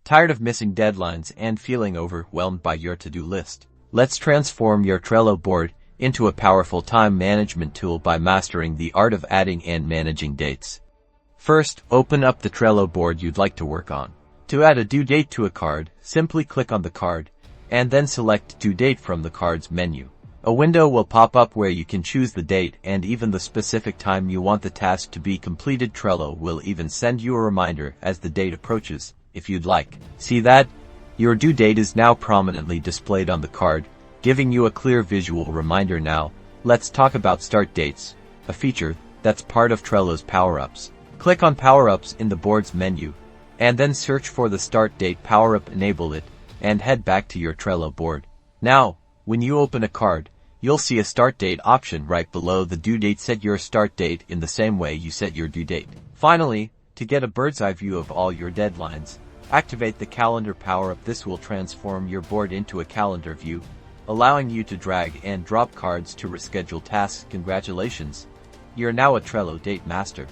Tired of missing deadlines and feeling overwhelmed by your to-do list? Let's transform your Trello board into a powerful time management tool by mastering the art of adding and managing dates. First, open up the Trello board you'd like to work on. To add a due date to a card, simply click on the card, and then select Due Date from the card's menu. A window will pop up where you can choose the date and even the specific time you want the task to be completed. Trello will even send you a reminder as the date approaches, if you'd like. See that? Your due date is now prominently displayed on the card, giving you a clear visual reminder. Now, let's talk about start dates, a feature that's part of Trello's power-ups. Click on Power-ups in the board's menu, and then search for the start date power-up. Enable it, and head back to your Trello board. Now, when you open a card, you'll see a start date option right below the due date. Set your start date in the same way you set your due date. Finally, to get a bird's eye view of all your deadlines, activate the calendar power-up. This will transform your board into a calendar view, allowing you to drag and drop cards to reschedule tasks. Congratulations! You're now a Trello date master.